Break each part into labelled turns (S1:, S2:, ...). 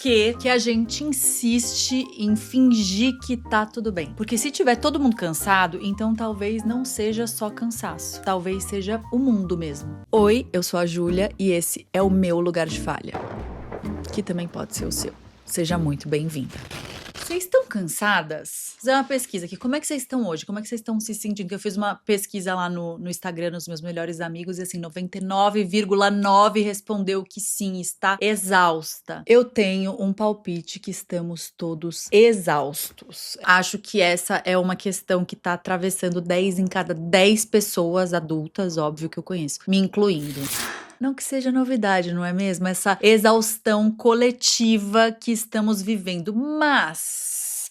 S1: que a gente insiste em fingir que tá tudo bem? Porque se tiver todo mundo cansado, então talvez não seja só cansaço. Talvez seja o mundo mesmo. Oi, eu sou a Júlia e esse é o meu lugar de falha. Que também pode ser o seu. Seja muito bem-vinda. Vocês estão cansadas? Vou fazer uma pesquisa aqui. Como é que vocês estão hoje? Como é que vocês estão se sentindo? Eu fiz uma pesquisa lá no Instagram, nos meus melhores amigos, e assim, 99,9% respondeu que sim, está exausta. Eu tenho um palpite que estamos todos exaustos. Acho que essa é uma questão que tá atravessando 10 em cada 10 pessoas adultas, óbvio que eu conheço, me incluindo. Não que seja novidade, não é mesmo? Essa exaustão coletiva que estamos vivendo.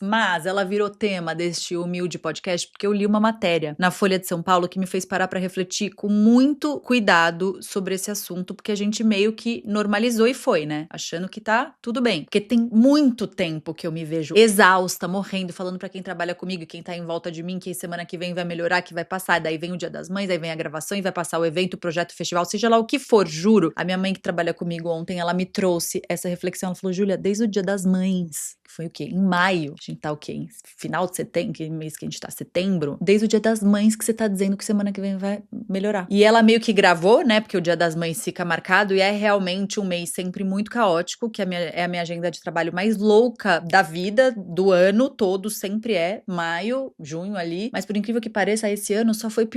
S1: Mas ela virou tema deste humilde podcast porque eu li uma matéria na Folha de São Paulo que me fez parar para refletir com muito cuidado sobre esse assunto, porque a gente meio que normalizou e foi, né? Achando que tá tudo bem. Porque tem muito tempo que eu me vejo exausta, morrendo, falando para quem trabalha comigo, quem tá em volta de mim, que semana que vem vai melhorar, que vai passar. Daí vem o Dia das Mães, aí vem a gravação e vai passar o evento, o projeto, o festival, seja lá o que for, juro. A minha mãe que trabalha comigo ontem, ela me trouxe essa reflexão. Ela falou, Júlia, desde o Dia das Mães, que foi o quê? Em maio. A gente tá o quê? Em final de setembro, que mês que a gente tá? Setembro. Desde o Dia das Mães que você tá dizendo que semana que vem vai melhorar. E ela meio que gravou, né? Porque o Dia das Mães fica marcado e é realmente um mês sempre muito caótico, que é a minha agenda de trabalho mais louca da vida, do ano todo, sempre é. Maio, junho ali. Mas por incrível que pareça, esse ano só foi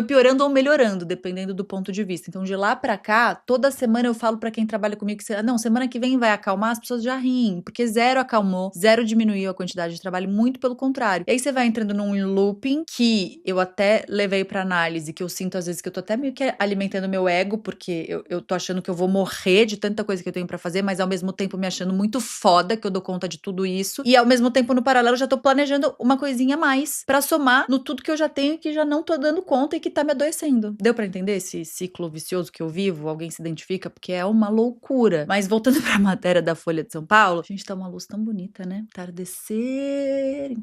S1: piorando ou melhorando, dependendo do ponto de vista. Então de lá pra cá, toda semana eu falo pra quem trabalha comigo que, não, semana que vem vai acalmar, as pessoas já riem, porque zero acalmou, zero diminuiu a quantidade de trabalho, muito pelo contrário. E aí você vai entrando num looping que eu até levei pra análise, que eu sinto às vezes que eu tô até meio que alimentando meu ego, porque eu tô achando que eu vou morrer de tanta coisa que eu tenho pra fazer, mas ao mesmo tempo me achando muito foda que eu dou conta de tudo isso. E ao mesmo tempo, no paralelo, eu já tô planejando uma coisinha a mais pra somar no tudo que eu já tenho e que já não tô dando conta e que tá me adoecendo. Deu pra entender esse ciclo vicioso que eu vivo? Alguém se identifica? Porque é uma loucura. Mas voltando pra matéria da Folha de São Paulo, gente, tá uma luz tão bonita, né? Entardecer,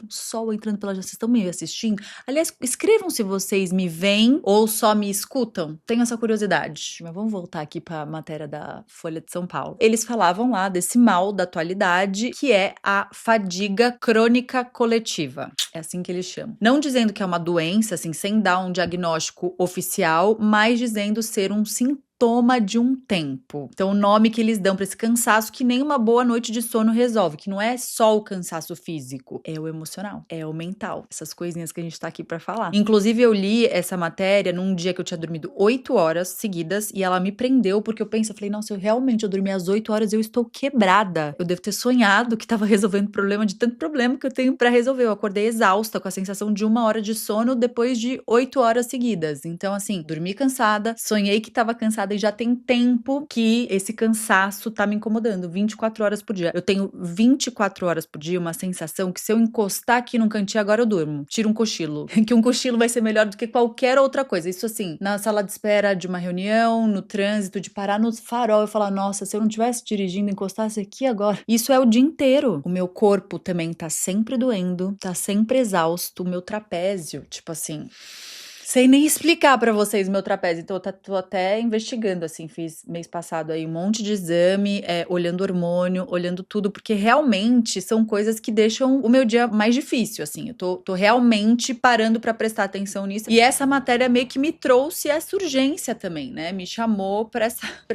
S1: um sol entrando pela janela. Vocês estão me assistindo? Aliás, escrevam se vocês me veem ou só me escutam. Tenho essa curiosidade. Mas vamos voltar aqui pra matéria da Folha de São Paulo. Eles falavam lá desse mal da atualidade, que é a fadiga crônica coletiva. É assim que eles chamam. Não dizendo que é uma doença, assim, sem dar um diagnóstico oficial, mas dizendo ser um sintoma de um tempo. Então, o nome que eles dão para esse cansaço, que nem uma boa noite de sono resolve, que não é só o cansaço físico, é o emocional, é o mental, essas coisinhas que a gente tá aqui para falar. Inclusive, eu li essa matéria num dia que eu tinha dormido 8 horas seguidas e ela me prendeu, porque eu falei, nossa, eu dormi às 8 horas, eu estou quebrada. Eu devo ter sonhado que tava resolvendo problema de tanto problema que eu tenho para resolver. Eu acordei exausta, com a sensação de 1 hora de sono depois de 8 horas seguidas. Então, assim, dormi cansada, sonhei que tava cansada e já tem tempo que esse cansaço tá me incomodando, 24 horas por dia. Eu tenho 24 horas por dia uma sensação que se eu encostar aqui num cantinho agora eu durmo. Tiro um cochilo. Que um cochilo vai ser melhor do que qualquer outra coisa. Isso assim, na sala de espera de uma reunião, no trânsito, de parar no farol e falar, nossa, se eu não estivesse dirigindo, encostasse aqui agora. Isso é o dia inteiro. O meu corpo também tá sempre doendo, tá sempre exausto, o meu trapézio, tipo assim... Sei nem explicar pra vocês o meu trapézio, então eu tô até investigando, assim, fiz mês passado aí um monte de exame, olhando hormônio, olhando tudo, porque realmente são coisas que deixam o meu dia mais difícil, assim, eu tô realmente parando pra prestar atenção nisso, e essa matéria meio que me trouxe essa urgência também, né, me chamou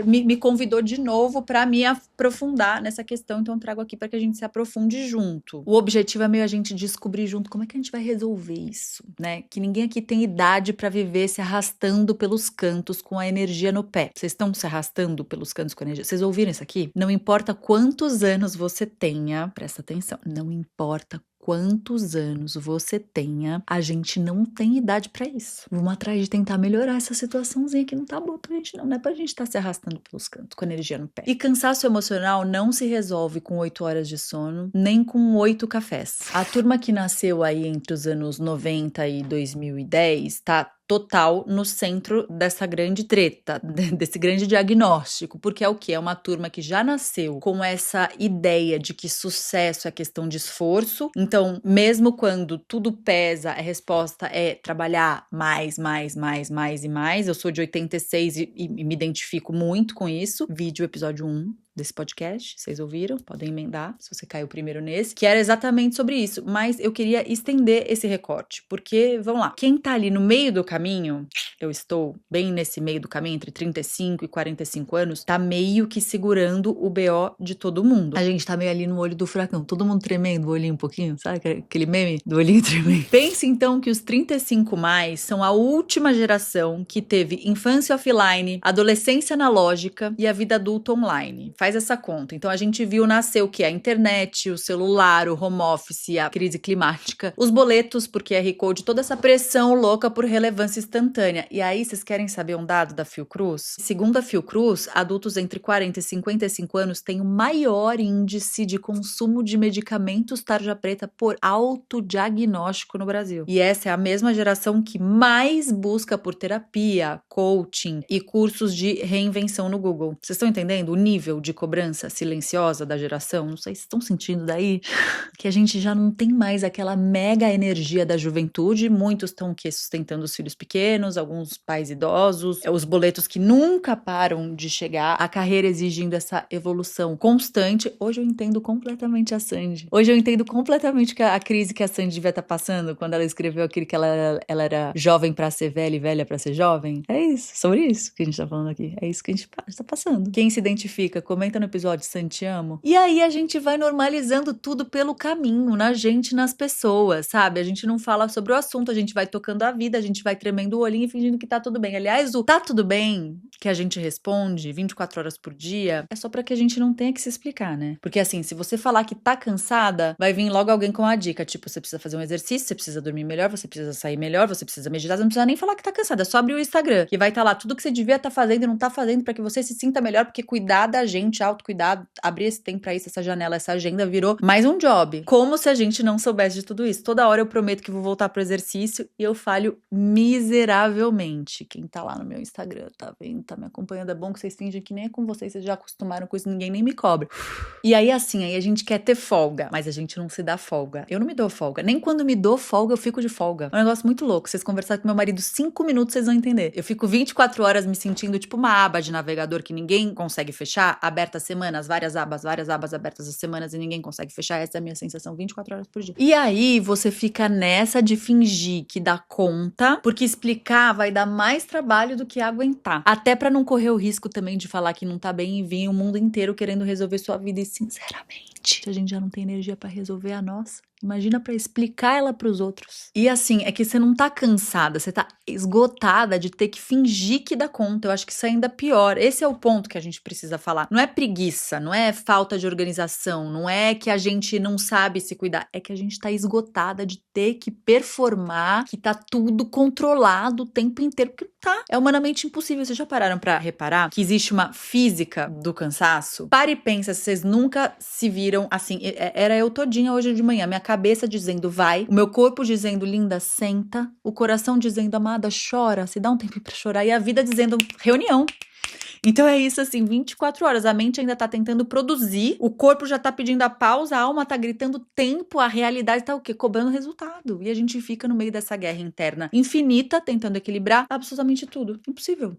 S1: me convidou de novo pra me aprofundar nessa questão, então eu trago aqui pra que a gente se aprofunde junto. O objetivo é meio a gente descobrir junto como é que a gente vai resolver isso, né, que ninguém aqui tem idade para viver se arrastando pelos cantos com a energia no pé. Vocês estão se arrastando pelos cantos com a energia? Vocês ouviram isso aqui? Não importa quantos anos você tenha, presta atenção, não importa quantos anos você tenha, a gente não tem idade pra isso. Vamos atrás de tentar melhorar essa situaçãozinha que não tá boa pra gente não é pra gente estar se arrastando pelos cantos com energia no pé. E cansaço emocional não se resolve com 8 horas de sono, nem com 8 cafés. A turma que nasceu aí entre os anos 90 e 2010 tá total no centro dessa grande treta, desse grande diagnóstico, porque é o quê? É uma turma que já nasceu com essa ideia de que sucesso é questão de esforço, então mesmo quando tudo pesa, a resposta é trabalhar mais e mais. Eu sou de 86 e me identifico muito com isso, vídeo episódio 1, desse podcast, vocês ouviram, podem emendar, se você caiu primeiro nesse, que era exatamente sobre isso, mas eu queria estender esse recorte, porque, vamos lá, quem tá ali no meio do caminho, eu estou bem nesse meio do caminho, entre 35 e 45 anos, tá meio que segurando o BO de todo mundo. A gente tá meio ali no olho do furacão, todo mundo tremendo, o olhinho um pouquinho, sabe aquele meme do olhinho tremendo? Pense então que os 35 mais são a última geração que teve infância offline, adolescência analógica e a vida adulta online. Faz essa conta. Então a gente viu nascer o que? A internet, o celular, o home office, a crise climática, os boletos por QR Code, toda essa pressão louca por relevância instantânea. E aí, vocês querem saber um dado da Fiocruz? Segundo a Fiocruz, adultos entre 40 e 55 anos têm o maior índice de consumo de medicamentos tarja preta por autodiagnóstico no Brasil. E essa é a mesma geração que mais busca por terapia, coaching e cursos de reinvenção no Google. Vocês estão entendendo o nível de cobrança silenciosa da geração? Não sei se estão sentindo daí que a gente já não tem mais aquela mega energia da juventude. Muitos estão sustentando os filhos pequenos, alguns pais idosos, os boletos que nunca param de chegar, a carreira exigindo essa evolução constante. Hoje eu entendo completamente a Sandy. Hoje eu entendo completamente a crise que a Sandy devia estar passando quando ela escreveu aquele que ela era jovem pra ser velha e velha pra ser jovem. É isso, sobre isso que a gente tá falando aqui. É isso que a gente tá passando. Quem se identifica, comenta no episódio Santi Amo. E aí a gente vai normalizando tudo pelo caminho, na gente, nas pessoas, sabe? A gente não fala sobre o assunto, a gente vai tocando a vida, a gente vai tremendo o olhinho e fingindo que tá tudo bem. Aliás, o tá tudo bem que a gente responde 24 horas por dia é só pra que a gente não tenha que se explicar, né? Porque assim, se você falar que tá cansada, vai vir logo alguém com uma dica, tipo, você precisa fazer um exercício, você precisa dormir melhor, você precisa sair melhor, você precisa meditar, você não precisa nem falar que tá cansada, é só abrir o Instagram, que vai estar lá tudo que você devia estar fazendo e não tá fazendo pra que você se sinta melhor, porque cuidar da gente, autocuidado, abrir esse tempo pra isso, essa janela, essa agenda virou mais um job. Como se a gente não soubesse de tudo isso. Toda hora eu prometo que vou voltar pro exercício e eu falho miseravelmente. Quem tá lá no meu Instagram, tá vendo, tá me acompanhando, é bom que vocês fingem que nem é com vocês já acostumaram com isso, ninguém nem me cobra. E aí assim, aí a gente quer ter folga, mas a gente não se dá folga. Eu não me dou folga. Nem quando me dou folga, eu fico de folga. É um negócio muito louco. Vocês conversarem com meu marido 5 minutos, vocês vão entender. Eu fico 24 horas me sentindo tipo uma aba de navegador que ninguém consegue fechar, aberta a semanas, várias abas abertas as semanas e ninguém consegue fechar. Essa é a minha sensação 24 horas por dia. E aí você fica nessa de fingir que dá conta, porque explicar vai dar mais trabalho do que aguentar. Até pra não correr o risco também de falar que não tá bem e vir o mundo inteiro querendo resolver sua vida. E sinceramente, a gente já não tem energia pra resolver a nossa. Imagina pra explicar ela pros outros. E assim, é que você não tá cansada, você tá esgotada de ter que fingir que dá conta. Eu acho que isso é ainda pior. Esse é o ponto que a gente precisa falar. Não é preguiça, não é falta de organização, não é que a gente não sabe se cuidar. É que a gente tá esgotada de ter que performar, que tá tudo controlado o tempo inteiro, porque tá. É humanamente impossível. Vocês já pararam pra reparar que existe uma física do cansaço? Pare e pensa se vocês nunca se viram assim. Era eu todinha hoje de manhã, minha cabeça dizendo vai, o meu corpo dizendo linda, senta, o coração dizendo amada, chora, se dá um tempo pra chorar, e a vida dizendo reunião. Então é isso assim, 24 horas, a mente ainda tá tentando produzir, o corpo já tá pedindo a pausa, a alma tá gritando tempo, a realidade tá o quê? Cobrando resultado. E a gente fica no meio dessa guerra interna infinita, tentando equilibrar absolutamente tudo. Impossível.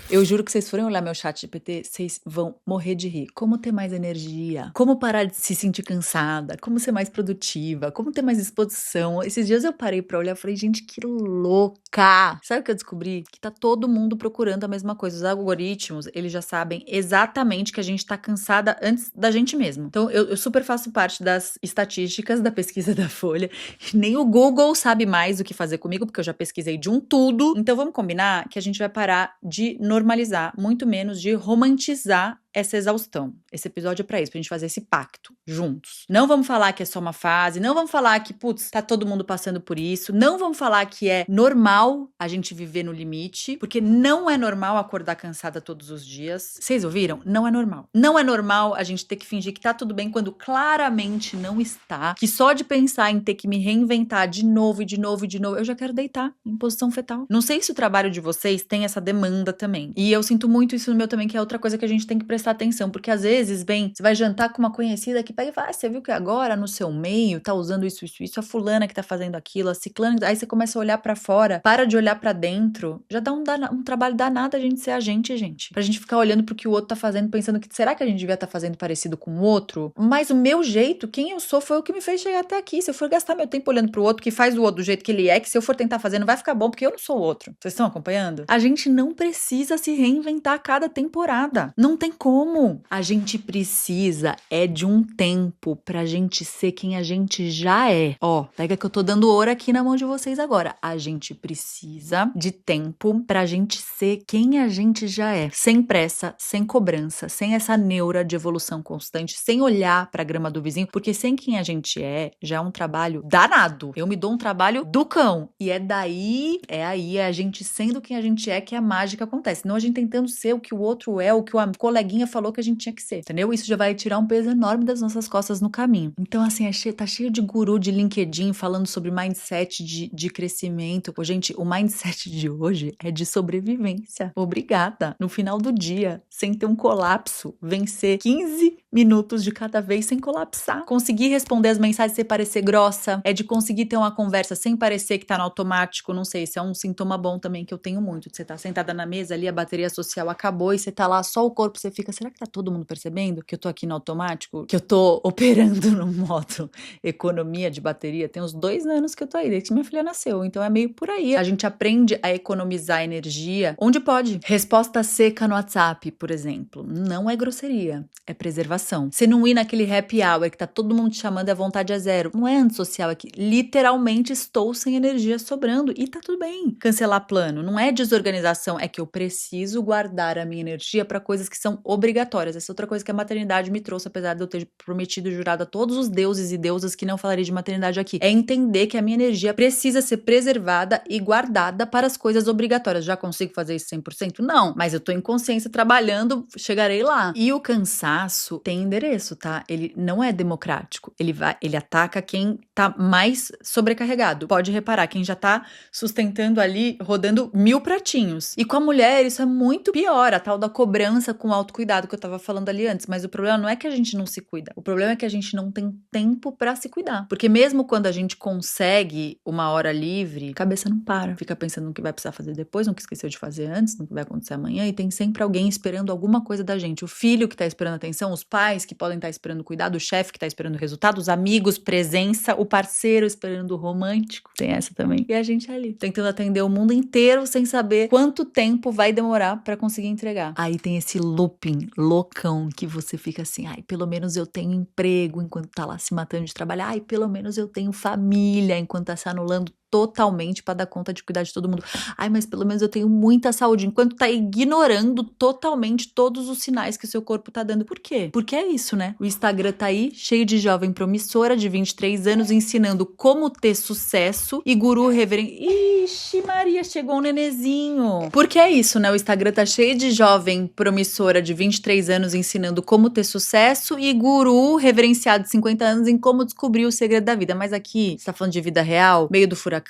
S1: Eu juro que vocês forem olhar meu chat GPT, vocês vão morrer de rir. Como ter mais energia? Como parar de se sentir cansada? Como ser mais produtiva? Como ter mais disposição? Esses dias eu parei pra olhar e falei, gente, que louca! Sabe o que eu descobri? Que tá todo mundo procurando a mesma coisa. Os algoritmos, eles já sabem exatamente que a gente tá cansada antes da gente mesmo. Então, eu super faço parte das estatísticas da pesquisa da Folha. Nem o Google sabe mais o que fazer comigo, porque eu já pesquisei de um tudo. Então, vamos combinar que a gente vai parar de normalizar, muito menos de romantizar essa exaustão. Esse episódio é pra isso, pra gente fazer esse pacto juntos. Não vamos falar que é só uma fase, não vamos falar que, putz, tá todo mundo passando por isso, não vamos falar que é normal a gente viver no limite, porque não é normal acordar cansada todos os dias. Vocês ouviram? Não é normal. Não é normal a gente ter que fingir que tá tudo bem quando claramente não está, que só de pensar em ter que me reinventar de novo e de novo e de novo, eu já quero deitar em posição fetal. Não sei se o trabalho de vocês tem essa demanda também, também. E eu sinto muito isso no meu também, que é outra coisa que a gente tem que prestar atenção, porque às vezes, você vai jantar com uma conhecida que pega e fala, você viu que agora no seu meio tá usando isso, a fulana que tá fazendo aquilo, a ciclana, aí você começa a olhar pra fora, para de olhar pra dentro, já dá um trabalho danado a gente ser a gente. Pra gente ficar olhando pro que o outro tá fazendo, pensando que será que a gente devia estar fazendo parecido com o outro? Mas o meu jeito, quem eu sou, foi o que me fez chegar até aqui. Se eu for gastar meu tempo olhando pro outro, que faz o outro do jeito que ele é, que se eu for tentar fazer não vai ficar bom, porque eu não sou o outro. Vocês estão acompanhando? A gente não precisa se reinventar a cada temporada. Não tem como. A gente precisa de um tempo pra gente ser quem a gente já é. Ó, pega que eu tô dando ouro aqui na mão de vocês agora. A gente precisa de tempo pra gente ser quem a gente já é. Sem pressa, sem cobrança, sem essa neura de evolução constante, sem olhar pra grama do vizinho, porque sem quem a gente já é um trabalho danado. Eu me dou um trabalho do cão. E é a gente sendo quem a gente é que a mágica acontece. Não a gente tentando ser o que o outro é, o que o coleguinha falou que a gente tinha que ser. Entendeu? Isso já vai tirar um peso enorme das nossas costas no caminho. Então, assim, tá cheio de guru de LinkedIn falando sobre mindset de crescimento. Pô, gente, o mindset de hoje é de sobrevivência. Obrigada. No final do dia, sem ter um colapso, vencer 15 minutos de cada vez sem colapsar. Conseguir responder as mensagens sem parecer grossa, de conseguir ter uma conversa sem parecer que tá no automático, não sei, isso é um sintoma bom também que eu tenho muito, de você tá sentada na mesa ali, a bateria social acabou e você tá lá só o corpo, você fica, será que tá todo mundo percebendo que eu tô aqui no automático? Que eu tô operando no modo economia de bateria? Tem uns 2 anos que eu tô aí, desde que minha filha nasceu, então é meio por aí. A gente aprende a economizar energia onde pode. Resposta seca no WhatsApp, por exemplo, não é grosseria, é preservação. Você não ir naquele happy hour que tá todo mundo te chamando e a vontade é zero. Não é antissocial, é que literalmente estou sem energia sobrando e tá tudo bem. Cancelar plano não é desorganização, é que eu preciso guardar a minha energia para coisas que são obrigatórias. Essa é outra coisa que a maternidade me trouxe, apesar de eu ter prometido e jurado a todos os deuses e deusas que não falarei de maternidade aqui. É entender que a minha energia precisa ser preservada e guardada para as coisas obrigatórias. Já consigo fazer isso 100%? Não, mas eu tô em consciência trabalhando, chegarei lá. E o cansaço tem endereço, tá? Ele não é democrático. Ele ataca quem tá mais sobrecarregado. Pode reparar, quem já tá sustentando ali, rodando 1000 pratinhos. E com a mulher, isso é muito pior, a tal da cobrança com autocuidado que eu tava falando ali antes. Mas o problema não é que a gente não se cuida. O problema é que a gente não tem tempo pra se cuidar. Porque mesmo quando a gente consegue uma hora livre, a cabeça não para. Fica pensando no que vai precisar fazer depois, no que esqueceu de fazer antes, no que vai acontecer amanhã. E tem sempre alguém esperando alguma coisa da gente. O filho que tá esperando atenção, os pais que podem estar esperando cuidado, o chefe que tá esperando resultado, os amigos, presença, o parceiro esperando o romântico. Tem essa também. E a gente ali, tentando atender o mundo inteiro sem saber quanto tempo vai demorar pra conseguir entregar. Aí tem esse looping loucão que você fica assim, ai, pelo menos eu tenho emprego enquanto tá lá se matando de trabalhar, ai, pelo menos eu tenho família enquanto tá se anulando totalmente para dar conta de cuidar de todo mundo. Ai, mas pelo menos eu tenho muita saúde, enquanto tá ignorando totalmente todos os sinais que o seu corpo tá dando. Por quê? Porque é isso, né? O Instagram tá aí, cheio de jovem promissora de 23 anos, ensinando como ter sucesso e guru reverendo. Ixi, Maria, chegou um nenezinho. Porque é isso, né? O Instagram tá cheio de jovem promissora de 23 anos ensinando como ter sucesso e guru reverenciado de 50 anos em como descobrir o segredo da vida. Mas aqui, você tá falando de vida real, meio do furacão,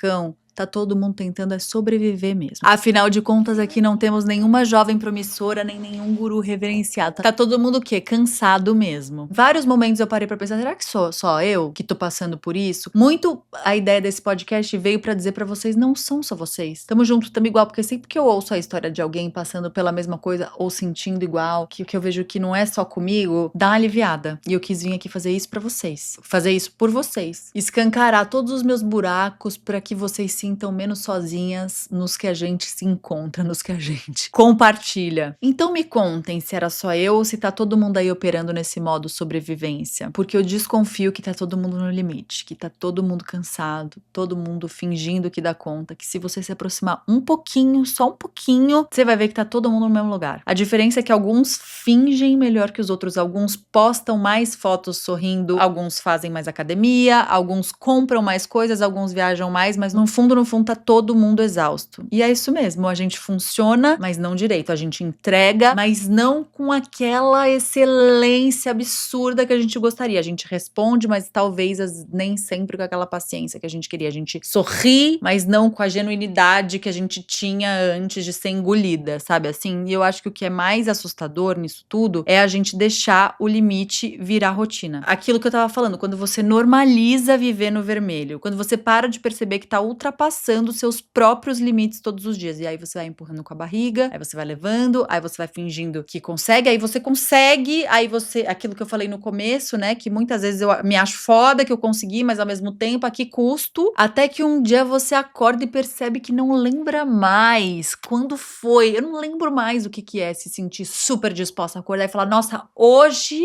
S1: tá todo mundo tentando sobreviver mesmo. Afinal de contas, aqui não temos nenhuma jovem promissora, nem nenhum guru reverenciado. Tá todo mundo o quê? Cansado mesmo. Vários momentos eu parei pra pensar, será que sou só eu que tô passando por isso? Muito a ideia desse podcast veio pra dizer pra vocês, não são só vocês. Tamo junto, tamo igual, porque sempre que eu ouço a história de alguém passando pela mesma coisa ou sentindo igual, que eu vejo que não é só comigo, dá uma aliviada. E eu quis vir aqui fazer isso pra vocês. Fazer isso por vocês. Escancarar todos os meus buracos pra que vocês se sintam menos sozinhas nos que a gente se encontra, nos que a gente compartilha. Então me contem se era só eu ou se tá todo mundo aí operando nesse modo sobrevivência. Porque eu desconfio que tá todo mundo no limite, que tá todo mundo cansado, todo mundo fingindo que dá conta, que se você se aproximar um pouquinho, só um pouquinho, você vai ver que tá todo mundo no mesmo lugar. A diferença é que alguns fingem melhor que os outros, alguns postam mais fotos sorrindo, alguns fazem mais academia, alguns compram mais coisas, alguns viajam mais, mas no fundo no fundo, tá todo mundo exausto. E é isso mesmo, a gente funciona, mas não direito. A gente entrega, mas não com aquela excelência absurda que a gente gostaria. A gente responde, mas talvez nem sempre com aquela paciência que a gente queria. A gente sorri, mas não com a genuinidade que a gente tinha antes de ser engolida, sabe assim? E eu acho que o que é mais assustador nisso tudo é a gente deixar o limite virar rotina. Aquilo que eu tava falando, quando você normaliza viver no vermelho, quando você para de perceber que tá ultrapassando os seus próprios limites todos os dias, e aí você vai empurrando com a barriga, aí você vai levando, aí você vai fingindo que consegue, aí você consegue, aí você, aquilo que eu falei no começo, né, que muitas vezes eu me acho foda que eu consegui, mas ao mesmo tempo a que custo, até que um dia você acorda e percebe que não lembra mais quando foi, eu não lembro mais o que é se sentir super disposta a acordar e falar, nossa, hoje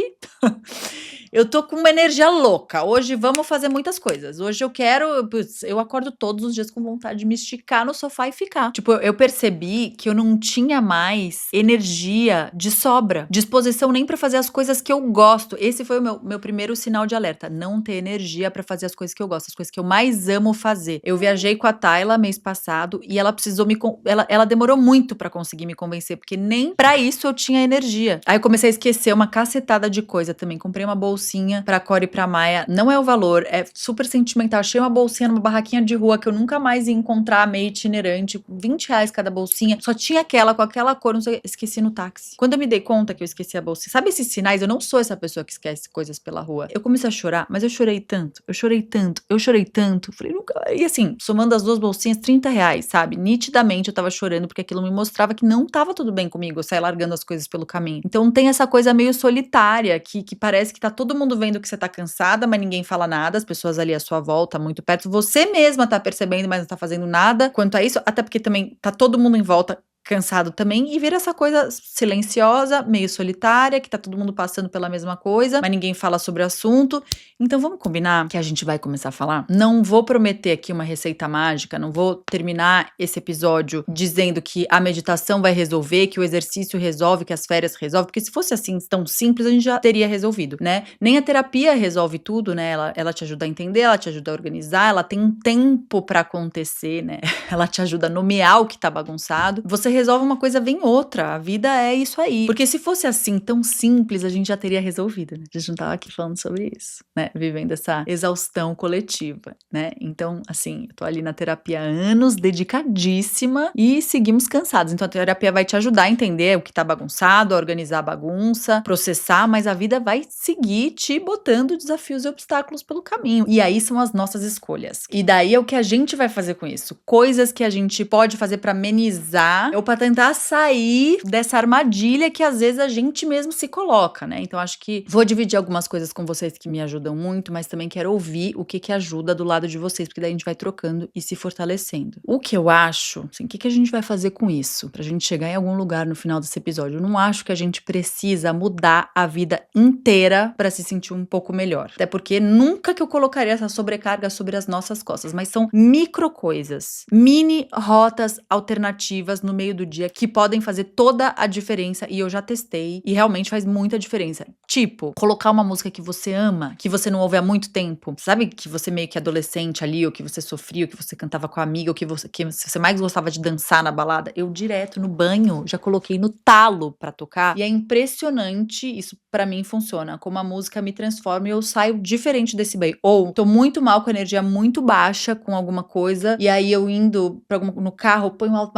S1: eu tô com uma energia louca, hoje vamos fazer muitas coisas, hoje eu quero, putz, eu acordo todos os dias com vontade de me esticar no sofá e ficar. Tipo, eu percebi que eu não tinha mais energia de sobra, disposição nem pra fazer as coisas que eu gosto. Esse foi o meu primeiro sinal de alerta, não ter energia pra fazer as coisas que eu gosto, as coisas que eu mais amo fazer. Eu viajei com a Tayla mês passado e ela precisou ela demorou muito pra conseguir me convencer, porque nem pra isso eu tinha energia. Aí eu comecei a esquecer uma cacetada de coisa também. Comprei uma bolsinha pra Cora e pra Maia. Não é o valor, é super sentimental. Achei uma bolsinha numa barraquinha de rua que eu nunca mais ia encontrar, meio itinerante, R$20 cada bolsinha. Só tinha aquela com aquela cor, não sei, esqueci no táxi. Quando eu me dei conta que eu esqueci a bolsinha, sabe esses sinais? Eu não sou essa pessoa que esquece coisas pela rua. Eu comecei a chorar, mas eu chorei tanto, eu chorei tanto, eu chorei tanto. Falei, nunca. E assim, somando as duas bolsinhas, R$30, sabe? Nitidamente eu tava chorando porque aquilo me mostrava que não tava tudo bem comigo, eu saí largando as coisas pelo caminho. Então tem essa coisa meio solitária que parece que tá todo mundo vendo que você tá cansada, mas ninguém fala nada, as pessoas ali à sua volta, muito perto, você mesma tá percebendo, mas não tá fazendo nada quanto a isso, até porque também tá todo mundo em volta cansado também, e vira essa coisa silenciosa, meio solitária, que tá todo mundo passando pela mesma coisa, mas ninguém fala sobre o assunto. Então vamos combinar que a gente vai começar a falar? Não vou prometer aqui uma receita mágica, não vou terminar esse episódio dizendo que a meditação vai resolver, que o exercício resolve, que as férias resolvem, porque se fosse assim tão simples, a gente já teria resolvido, né? Nem a terapia resolve tudo, né? Ela te ajuda a entender, ela te ajuda a organizar, ela tem um tempo pra acontecer, né? Ela te ajuda a nomear o que tá bagunçado. Você resolve uma coisa, vem outra. A vida é isso aí. Porque se fosse assim, tão simples, a gente já teria resolvido, né? A gente não tava aqui falando sobre isso, né? Vivendo essa exaustão coletiva, né? Então, assim, eu tô ali na terapia há anos, dedicadíssima, e seguimos cansados. Então, a terapia vai te ajudar a entender o que tá bagunçado, a organizar a bagunça, processar, mas a vida vai seguir te botando desafios e obstáculos pelo caminho. E aí são as nossas escolhas. E daí é o que a gente vai fazer com isso. Coisas que a gente pode fazer pra amenizar ou pra tentar sair dessa armadilha que às vezes a gente mesmo se coloca, né? Então acho que vou dividir algumas coisas com vocês que me ajudam muito, mas também quero ouvir o que ajuda do lado de vocês, porque daí a gente vai trocando e se fortalecendo. O que eu acho, assim, o que a gente vai fazer com isso? Pra gente chegar em algum lugar no final desse episódio. Eu não acho que a gente precisa mudar a vida inteira pra se sentir um pouco melhor. Até porque nunca que eu colocaria essa sobrecarga sobre as nossas costas, mas são micro coisas, mini rotas alternativas no meio do dia que podem fazer toda a diferença, e eu já testei e realmente faz muita diferença. Tipo, colocar uma música que você ama, que você não ouve há muito tempo, sabe, que você meio que adolescente ali, ou que você sofria, ou que você cantava com a amiga, ou que você mais gostava de dançar na balada. Eu direto no banho já coloquei no talo pra tocar, e é impressionante, isso pra mim funciona, como a música me transforma e eu saio diferente desse banho. Ou tô muito mal, com a energia muito baixa com alguma coisa, e aí eu indo no carro, eu ponho alto,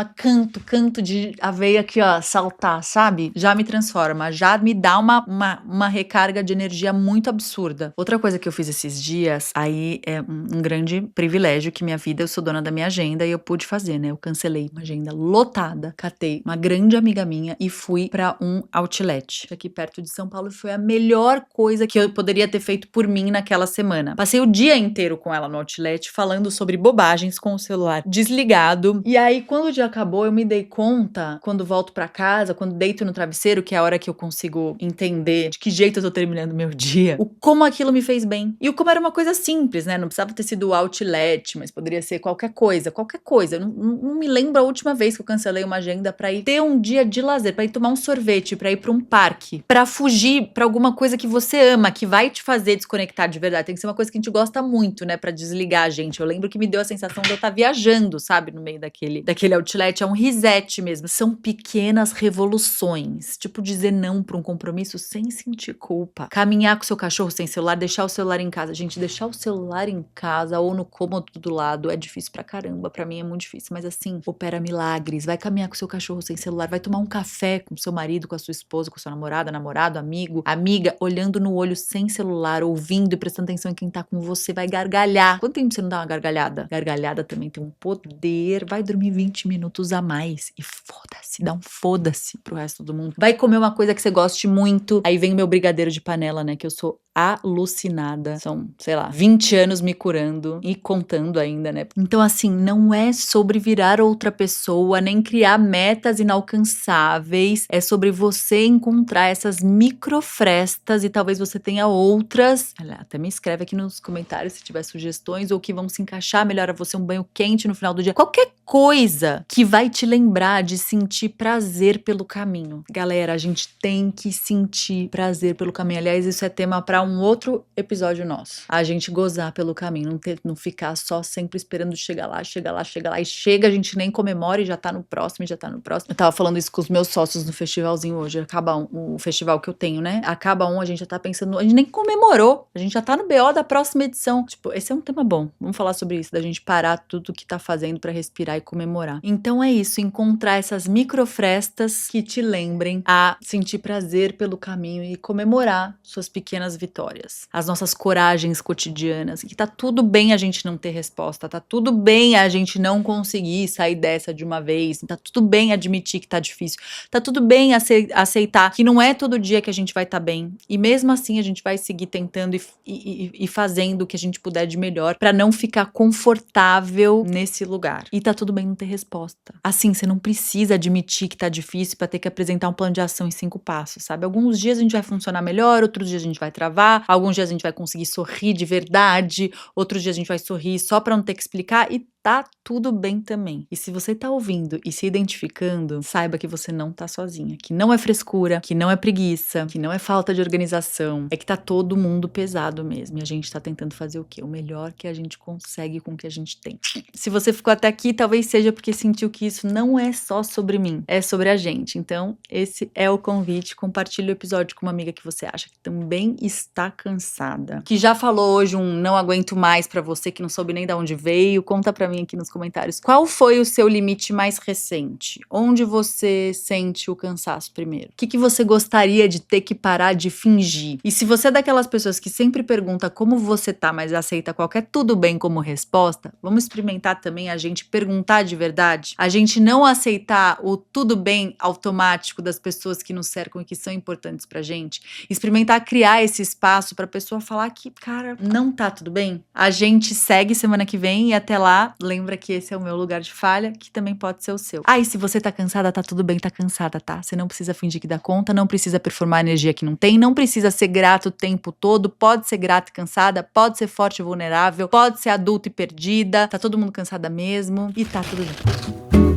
S1: canto de aveia aqui, ó, saltar, sabe? Já me transforma, já me dá uma recarga de energia muito absurda. Outra coisa que eu fiz esses dias, aí é um grande privilégio que minha vida, eu sou dona da minha agenda e eu pude fazer, né? Eu cancelei uma agenda lotada, catei uma grande amiga minha e fui pra um outlet aqui perto de São Paulo, e foi a melhor coisa que eu poderia ter feito por mim naquela semana. Passei o dia inteiro com ela no outlet, falando sobre bobagens com o celular desligado, e aí quando o dia acabou, eu me dei conta, quando volto pra casa, quando deito no travesseiro, que é a hora que eu consigo entender de que jeito eu tô terminando meu dia, o como aquilo me fez bem. E o como era uma coisa simples, né? Não precisava ter sido o outlet, mas poderia ser qualquer coisa, qualquer coisa. Eu não me lembro a última vez que eu cancelei uma agenda pra ir ter um dia de lazer, pra ir tomar um sorvete, pra ir pra um parque, pra fugir pra alguma coisa que você ama, que vai te fazer desconectar de verdade. Tem que ser uma coisa que a gente gosta muito, né? Pra desligar a gente. Eu lembro que me deu a sensação de eu estar viajando, sabe? No meio daquele outlet. É um reset mesmo. São pequenas revoluções. Tipo, dizer não pra um compromisso sem sentir culpa. Caminhar com seu cachorro sem celular, deixar o celular em casa. Gente, deixar o celular em casa ou no cômodo do lado é difícil pra caramba. Pra mim é muito difícil. Mas assim, opera milagres. Vai caminhar com seu cachorro sem celular. Vai tomar um café com seu marido, com a sua esposa, com a sua namorada, namorado, amigo, amiga, olhando no olho sem celular, ouvindo e prestando atenção em quem tá com você. Vai gargalhar. Quanto tempo você não dá uma gargalhada? Gargalhada também tem um poder. Vai dormir 20 minutos a mais. E foda-se, dá um foda-se pro resto do mundo. Vai comer uma coisa que você goste muito. Aí vem o meu brigadeiro de panela, né? Que eu sou alucinada. São, sei lá, 20 anos me curando e contando ainda, né? Então, assim, não é sobre virar outra pessoa, nem criar metas inalcançáveis. É sobre você encontrar essas microfrestas e talvez você tenha outras. Olha, até me escreve aqui nos comentários se tiver sugestões ou que vão se encaixar melhor a você, um banho quente no final do dia. Qualquer coisa que vai te lembrar de sentir prazer pelo caminho. Galera, a gente tem que sentir prazer pelo caminho. Aliás, isso é tema para um outro episódio nosso. A gente gozar pelo caminho, não ficar só sempre esperando chegar lá, e chega, a gente nem comemora e já tá no próximo, Eu tava falando isso com os meus sócios no festivalzinho hoje, acaba o festival que eu tenho, né? Acaba a gente já tá pensando, a gente nem comemorou, a gente já tá no BO da próxima edição. Tipo, esse é um tema bom, vamos falar sobre isso, da gente parar tudo que tá fazendo pra respirar e comemorar. Então é isso, encontrar essas microfrestas que te lembrem a sentir prazer pelo caminho e comemorar suas pequenas vitórias. As nossas coragens cotidianas, que tá tudo bem a gente não ter resposta, tá tudo bem a gente não conseguir sair dessa de uma vez, tá tudo bem admitir que tá difícil, tá tudo bem aceitar que não é todo dia que a gente vai estar bem, e mesmo assim a gente vai seguir tentando e fazendo o que a gente puder de melhor pra não ficar confortável nesse lugar. E tá tudo bem não ter resposta. Assim, você não precisa admitir que tá difícil pra ter que apresentar um plano de ação em 5 passos, sabe? Alguns dias a gente vai funcionar melhor, outros dias a gente vai travar, alguns dias a gente vai conseguir sorrir de verdade, outros dias a gente vai sorrir só pra não ter que explicar e tá tudo bem também. E se você tá ouvindo e se identificando, saiba que você não tá sozinha, que não é frescura, que não é preguiça, que não é falta de organização, é que tá todo mundo pesado mesmo. E a gente tá tentando fazer o quê? O melhor que a gente consegue com o que a gente tem. Se você ficou até aqui, talvez seja porque sentiu que isso não é só sobre mim, é sobre a gente. Então, esse é o convite. Compartilhe o episódio com uma amiga que você acha que também está cansada, que já falou hoje um não aguento mais pra você, que não soube nem de onde veio. Conta pra mim aqui nos comentários. Qual foi o seu limite mais recente? Onde você sente o cansaço primeiro? O que você gostaria de ter que parar de fingir? E se você é daquelas pessoas que sempre pergunta como você tá, mas aceita qualquer tudo bem como resposta, vamos experimentar também a gente perguntar de verdade? A gente não aceitar o tudo bem automático das pessoas que nos cercam e que são importantes pra gente. Experimentar criar esse espaço pra pessoa falar que, cara, não tá tudo bem. A gente segue semana que vem e até lá, lembra que esse é o meu lugar de falha, que também pode ser o seu. Ah, e se você tá cansada, tá tudo bem, tá cansada, tá? Você não precisa fingir que dá conta, não precisa performar energia que não tem, não precisa ser grato o tempo todo, pode ser grata e cansada, pode ser forte e vulnerável, pode ser adulta e perdida, tá todo mundo cansada mesmo e tá tudo bem.